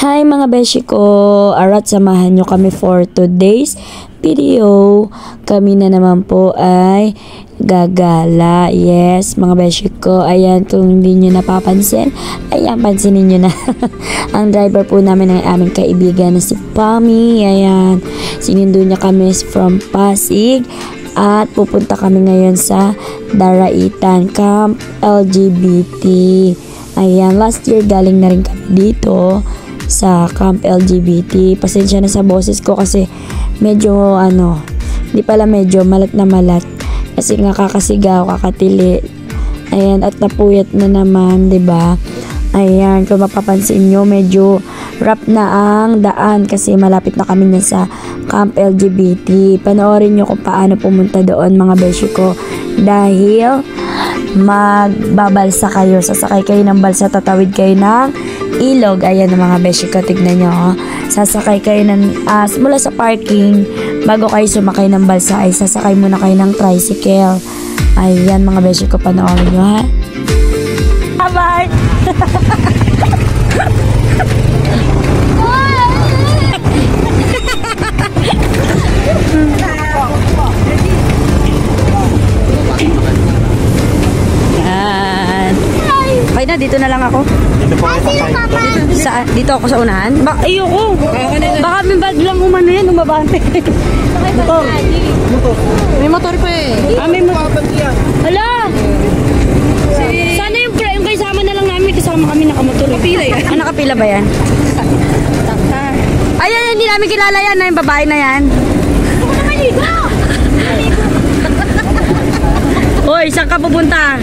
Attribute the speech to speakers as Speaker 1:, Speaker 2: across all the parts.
Speaker 1: Hi mga beshi ko! Arat, samahan nyo kami for today's video. Kami na naman po ay gagala. Yes, mga beshi ko. Ayan, kung hindi nyo napapansin, ayan, pansinin nyo na. Ang driver po namin ng aming kaibigan na si Pami. Ayan, sinundo niya kami from Pasig. At pupunta kami ngayon sa Daraitan Camp LGBT. Ayan, last year galing na rin kami dito sa Camp LGBT. Pasensya na sa boses ko kasi medyo hindi pala medyo malat na malat kasi nga kakasigaw, kakatili. Ayan, at napuyat na naman, 'di ba? Ayan, kung mapapansin nyo, medyo rough na ang daan kasi malapit na kami na sa Camp LGBT. Panoorin nyo kung paano pumunta doon, mga beshi ko, dahil magbabalsa kayo, sasakay kayo ng balsa, tatawid kayo ng ilog. Ayan mga beshi ko, tignan nyo, oh. Sasakay kayo ng mula sa parking, bago kayo sumakay ng balsa ay sasakay muna kayo ng tricycle. Ayan mga beshi ko, panoorin nyo, ha. Bye! Okay na, dito na lang ako. Saan? Dito ako sa unahan? Ayoko. Baka may bag lang umano yan, umabante. Motor. May motor pa eh. May motor. Hala! Sana yung kasama na lang namin. Kasama kami nakamotor. Nakapila yan. Nakapila ba yan? Ayan, hindi namin kilala yan. Yung babae na yan. Hoy, saan ka pupunta?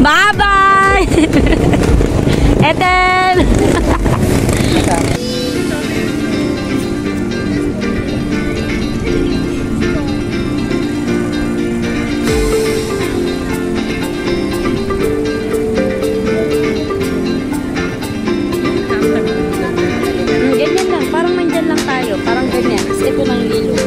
Speaker 1: Bye-bye! Ethel! Ganyan lang, parang nandyan lang tayo. Parang ganyan. Kasi ito ng lilo.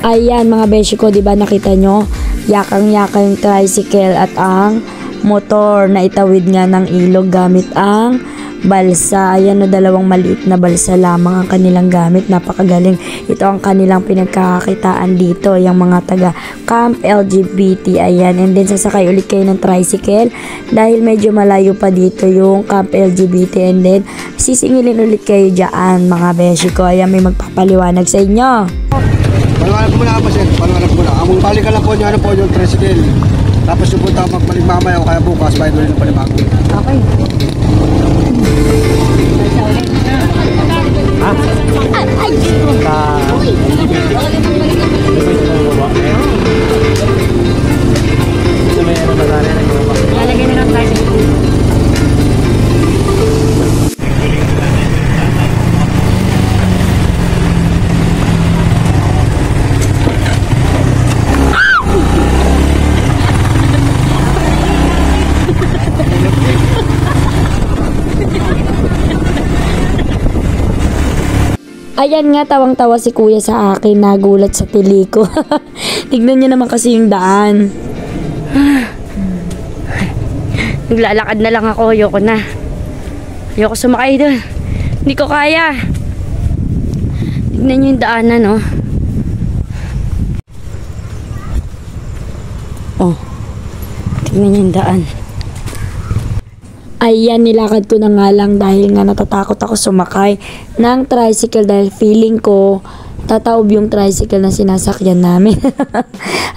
Speaker 1: Ayan mga beshi ko, diba nakita nyo? Yakang-yakang yung tricycle at ang motor na itawid nga ng ilog gamit ang balsa. Ayan, no, dalawang maliit na balsa lamang ang kanilang gamit. Napakagaling. Ito ang kanilang pinagkakakitaan dito, yung mga taga Camp LGBT. Ayan, and then sasakay ulit kayo ng tricycle dahil medyo malayo pa dito yung Camp LGBT, and then sisingilin ulit kayo dyan mga beshi ko. Ayan, may magpapaliwanag sa inyo.
Speaker 2: Paliwanag ko muna ako, sir. Paliwanag ko muna. Among balikan lang po nyo, yung tricycle. Tapos yung punta magbalik mamaya o kaya bukas, bayad ulit ng palibago.
Speaker 1: Okay.
Speaker 2: Ha? Ay!
Speaker 1: Lalagyan nyo ng tricycle. Ayan nga, tawang-tawa si kuya sa akin, nagulat sa tili ko. Tignan niyo naman kasi yung daan. Naglalakad na lang ako, ayoko na. Ayoko sumakay doon. Hindi ko kaya. Tignan niyo yung daanan, no? Oh. Tignan niyo yung daan. Ayan, nilakad ko na nga lang dahil nga natatakot ako sumakay ng tricycle dahil feeling ko tataob yung tricycle na sinasakyan namin.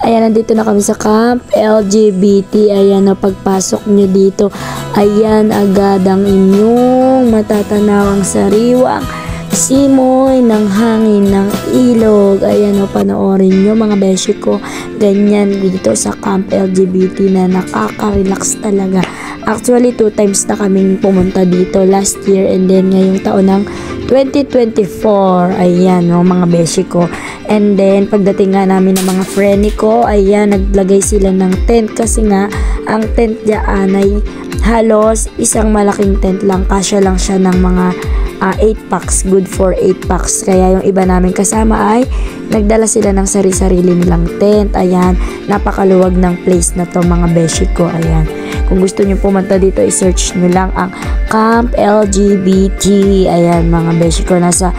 Speaker 1: Ayan, nandito na kami sa Camp LGBT. Ayan, na pagpasok nyo dito, ayan, agad ang inyong matatanawang sariwang simoy ng hangin ng ilog. Ayan, o, panoorin nyo mga beshi ko. Ganyan dito sa Camp LGBT na nakaka-relax talaga Actually, 2 times na kaming pumunta dito last year and then ngayong taon ng 2024. Ayan, no, mga beshi ko. And then, pagdating nga namin ng mga friend ko, ayan, naglagay sila ng tent kasi nga, ang tent dyan ay halos isang malaking tent lang. Kasya lang siya ng mga 8 packs. Good for 8 packs. Kaya yung iba namin kasama ay nagdala sila ng sarili-sarili nilang tent. Ayan, napakaluwag ng place na to mga beshi ko. Ayan. Kung gusto nyo pumunta dito, i-search nyo lang ang Camp LGBT. Ayan, mga beshi ko. Nasa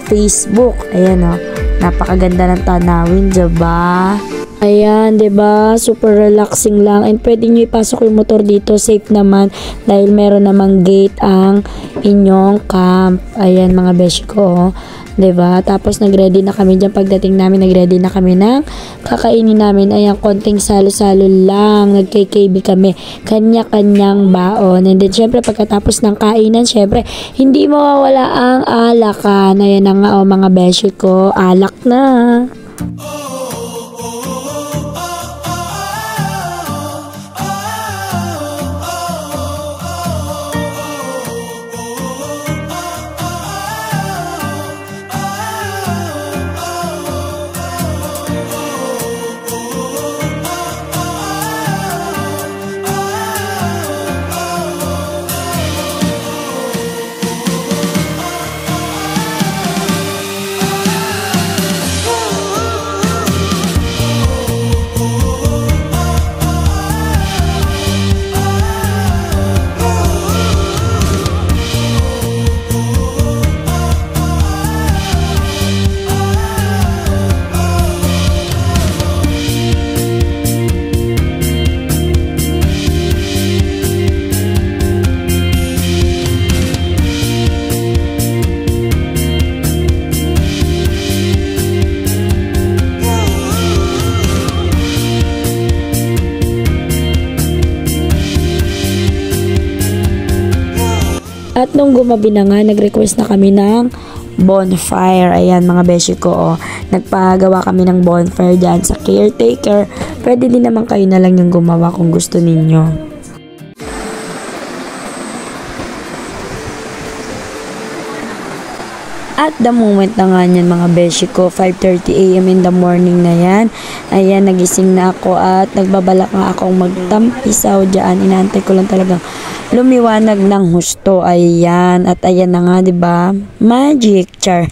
Speaker 1: Facebook. Ayan, oh. Napakaganda ng tanawin, diba? Ayan, 'di ba? Super relaxing lang and pwede niyo ipasok yung motor dito, safe naman dahil meron namang gate ang inyong camp. Ayan mga beshi ko, 'di ba? Tapos nagready na kami diyan pagdating namin, nagready na kami ng kakainin namin. Ayan, konting salo-salo lang. Nagkay-KB kami, kanya-kanyang baon. And then syempre pagkatapos ng kainan, syempre hindi mawawala ang alakan. Ayan na nga mga beshi ko, alak na. At nung gumabi na nga, nag-request na kami ng bonfire. Ayan mga beshi ko, oh. Nagpagawa kami ng bonfire dyan sa caretaker. Pwede din naman kayo na lang yung gumawa kung gusto ninyo. At the moment na nga yan mga beshi ko, 5:30 AM in the morning na yan. Ayan, nagising na ako at nagbabalak nga akong magtampisaw dyan. Inaantay ko lang talagang lumiwanag ng husto. Ayan, at ayan na nga, diba? Magic, char.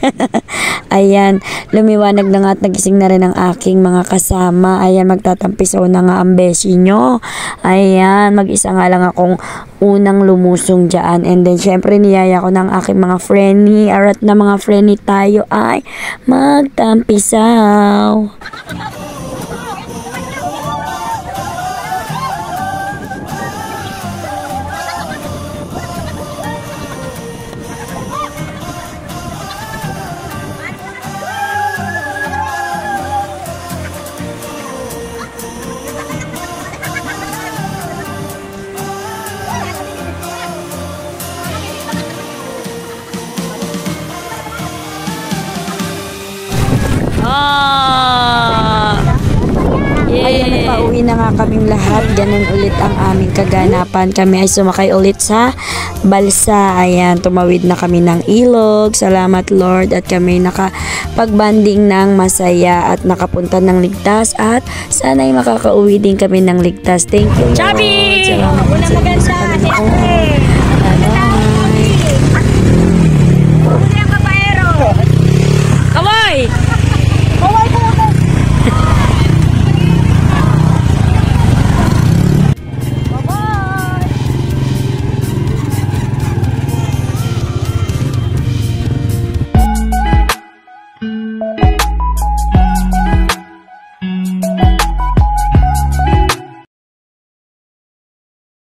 Speaker 1: Ayan, lumiwanag na nga at nagising na rin ang aking mga kasama. Ayan, magtatampisaw na nga ang beshi nyo. Ayan, mag-isa nga lang akong unang lumusong dyan. And then, syempre, niyaya ko ng aking mga friendly. Arat na mga friendly tayo ay magtampisaw. Ayan, pauwi na nga kaming lahat. Ganun ulit ang aming kaganapan. Kami ay sumakay ulit sa balsa. Ayan, tumawid na kami ng ilog. Salamat Lord. At kami nakapagbanding ng masaya at nakapunta ng ligtas. At sana'y makakauwi din kami ng ligtas. Thank you Lord.
Speaker 3: Chabi!
Speaker 1: Salamat sa inyo sa Panginoon.